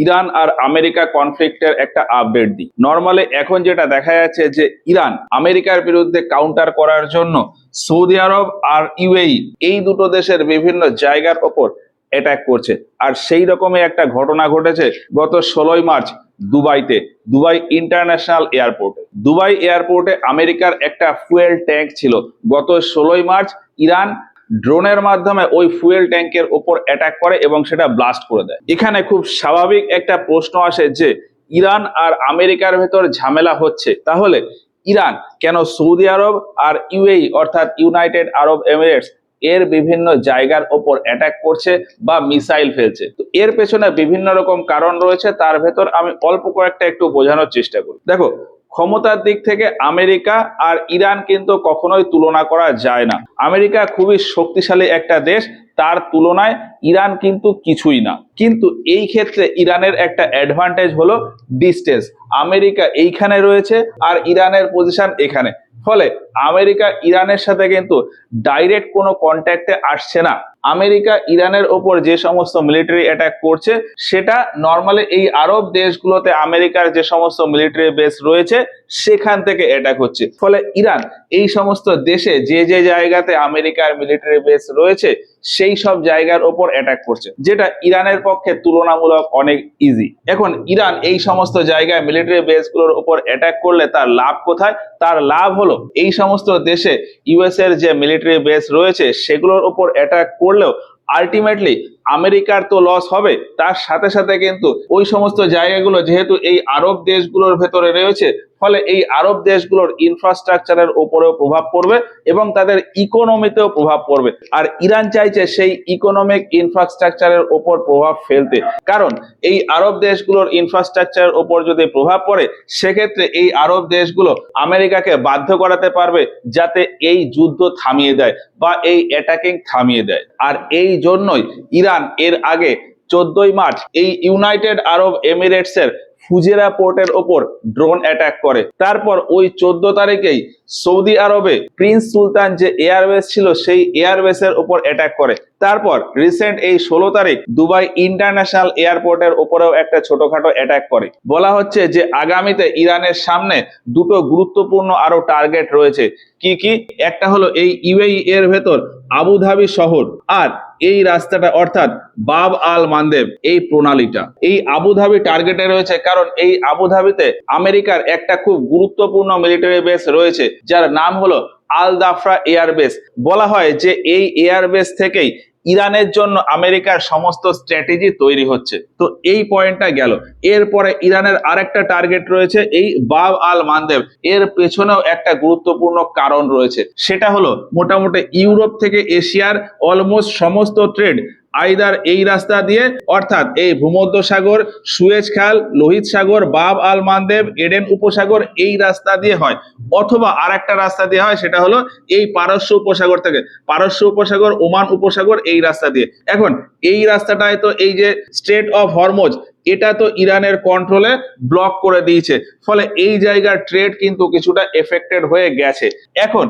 Iran আর America কনফ্লিক্টের একটা update দিই। Normally এখন যেটা দেখা যাচ্ছে যে ইরান আমেরিকার বিরুদ্ধে কাউন্টার করার জন্য সৌদি আরব আর ইউএই এই দুটো দেশের বিভিন্ন জায়গার ওপর অ্যাটাক করছে। আর সেই রকমই একটা ঘটনা ঘটেছে গত 16ই মার্চ দুবাইতে, দুবাই ইন্টারন্যাশনাল এয়ারপোর্টে। দুবাই এয়ারপোর্টে আমেরিকার একটা ফুয়েল ট্যাঙ্ক ছিল। গত 16ই মার্চ ইরান ড্রোনের মাধ্যমে ওই ফুয়েল ট্যাঙ্কের ওপর অ্যাটাক করে এবং সেটা ব্লাস্ট করে দেয়। এখানে খুব স্বাভাবিক একটা প্রশ্ন আসে যে ইরান আর আমেরিকার ভেতর ঝামেলা হচ্ছে, তাহলে ইরান কেন সৌদি আরব আর ইউএই অর্থাৎ ইউনাইটেড আরব এমিরেটস এর বিভিন্ন জায়গার ওপর অ্যাটাক করছে বা মিসাইল ফেলছে? তো এর পেছনে বিভিন্ন রকম কারণ রয়েছে, তার ভেতর আমি অল্প কয়েকটা একটু বোঝানোর চেষ্টা করি। দেখো, ক্ষমতার দিক থেকে আমেরিকা আর ইরান কিন্তু কখনোই তুলনা করা যায় না। আমেরিকা খুবই শক্তিশালী একটা দেশ, তার তুলনায় ইরান কিন্তু কিছুই না। কিন্তু এই ক্ষেত্রে ইরানের একটা অ্যাডভান্টেজ হলো ডিস্টেন্স। আমেরিকা এইখানে রয়েছে আর ইরানের পজিশন এখানে, ফলে আমেরিকা ইরানের সাথে কিন্তু ডাইরেক্ট কোনো কন্ট্যাক্টে আসছে না। আমেরিকা ইরানের ওপর যে সমস্ত মিলিটারি অ্যাটাক করছে সেটা নর্মালি এই আরব দেশগুলোতে আমেরিকার যে সমস্ত মিলিটারি বেস রয়েছে সেখান থেকে অ্যাটাক হচ্ছে। ফলে ইরান এই সমস্ত দেশে যে যে জায়গাতে আমেরিকার মিলিটারি বেস রয়েছে সেই সব জায়গার ওপর অ্যাটাক করছে, যেটা ইরানের পক্ষে তুলনামূলক অনেক ইজি। এখন ইরান এই সমস্ত জায়গায় মিলিটারি বেসগুলোর উপর অ্যাটাক করলে তার লাভ কোথায়? তার লাভ হলো এই সমস্ত দেশে ইউএস এর যে মিলিটারি বেস রয়েছে সেগুলোর উপর অ্যাটাক করলেও আলটিমেটলি আমেরিকার তো লস হবে, তার সাথে সাথে কিন্তু ওই সমস্ত জায়গাগুলো যেহেতু এই আরব দেশগুলোর ভেতরে রয়েছে, ফলে এই আরব দেশগুলোর ইনফ্রাস্ট্রাকচারের উপরেও প্রভাব পড়বে এবং তাদের ইকোনমিতেও প্রভাব পড়বে। আর ইরান চাইছে সেই ইকোনমিক ইনফ্রাস্ট্রাকচারের উপর প্রভাব ফেলতে, কারণ এই আরব দেশগুলোর ইনফ্রাস্ট্রাকচারের উপর যদি প্রভাব পড়ে সেক্ষেত্রে এই আরব দেশগুলো আমেরিকাকে বাধ্য করাতে পারবে যাতে এই যুদ্ধ থামিয়ে দেয় বা এই অ্যাটাকিং থামিয়ে দেয়। আর এই জন্যই ইরান এর আগে 14ই মার্চ এই ইউনাইটেড আরব এমিরেটস এর ফুজেরা পোর্টের ওপর ড্রোন অ্যাটাক করে। তারপর ওই 14 তারিখেই সৌদি আরবে প্রিন্স সুলতান যে এয়ারবেস ছিল সেই এয়ারবেসের উপর অ্যাটাক করে। তারপর রিসেন্ট এই 16 তারিখ দুবাই ইন্টারন্যাশনাল এয়ারপোর্টের উপরেও একটা ছোটখাটো অ্যাটাক করে। বলা হচ্ছে যে আগামীতে ইরানের সামনে দুটো গুরুত্বপূর্ণ আরো টার্গেট রয়েছে। কি কি? একটা হলো এই ইউএই এর ভেতর আবুধাবি শহর, আর এই রাস্তাটা অর্থাৎ বাব আল মান্দেব এই প্রণালীটা এই আবুধাবি টার্গেটে রয়েছে, কারণ এই আবুধাবিতে আমেরিকার একটা খুব গুরুত্বপূর্ণ মিলিটারি বেস রয়েছে যার নাম হলো আল দাফরা এয়ারবেস। বলা হয় যে এই এয়ারবেস থেকেই ইরানের জন্য আমেরিকার সমস্ত স্ট্র্যাটেজি তৈরি হচ্ছে। তো এই পয়েন্টটা গেল। এরপরে ইরানের আরেকটা টার্গেট রয়েছে এই বাব আল মান্দেব, এর পেছনেও একটা গুরুত্বপূর্ণ কারণ রয়েছে। সেটা হলো মোটামুটি ইউরোপ থেকে এশিয়ার অলমোস্ট সমস্ত ট্রেড আইদার এই রাস্তা দিয়ে অর্থাৎ এই ভূমধ্যসাগর, সুয়েজ খাল, লোহিত সাগর, বাব আল মান্দেব, এডেন উপসাগর এই রাস্তা দিয়ে হয়, অথবা আরেকটা রাস্তা দিয়ে হয় সেটা হলো এই পারস্য উপসাগর থেকে, পারস্য উপসাগর, ওমান উপসাগর এই রাস্তা দিয়ে। এখন এই রাস্তাটায় তো এই যে স্ট্রেট অফ হরমুজ এটা তো ইরানের কন্ট্রোলে ব্লক করে দিয়েছে, ফলে এই জায়গার ট্রেড কিন্তু কিছুটা এফেক্টেড হয়ে গেছে। এখন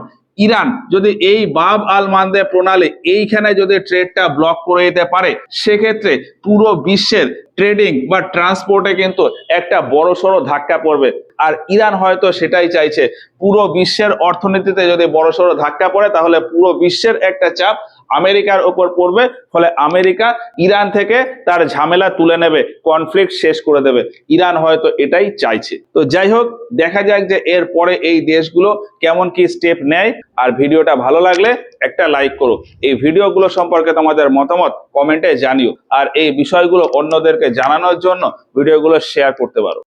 ইরান যদি এই বাব আল মান্দেব প্রণালী এইখানে যদি ট্রেডটা ব্লক করে দিতে পারে সেক্ষেত্রে পুরো বিশ্বের ট্রেডিং বা ট্রান্সপোর্টে কিন্তু একটা বড়সড় ধাক্কা পড়বে। আর ইরান হয়তো সেটাই চাইছে, পুরো বিশ্বের অর্থনীতিতে যদি বড়সড় ধাক্কা পড়ে তাহলে পুরো বিশ্বের একটা চাপ আমেরিকার উপর পড়বে, ফলে আমেরিকা ইরান থেকে তার ঝামেলা তুলে নেবে, কনফ্লিক্ট শেষ করে দেবে। ইরান হয়তো এটাই চাইছে। তো যাই হোক, দেখা যাক যে এর পরে এই দেশগুলো কেমন কি স্টেপ নেয়। আর ভিডিওটা ভালো লাগলে একটা লাইক করো। এই ভিডিওগুলো সম্পর্কে তোমাদের মতামত কমেন্টে জানিও, আর এই বিষয়গুলো অন্যদেরকে জানানোর জন্য ভিডিওগুলো শেয়ার করতে পারো।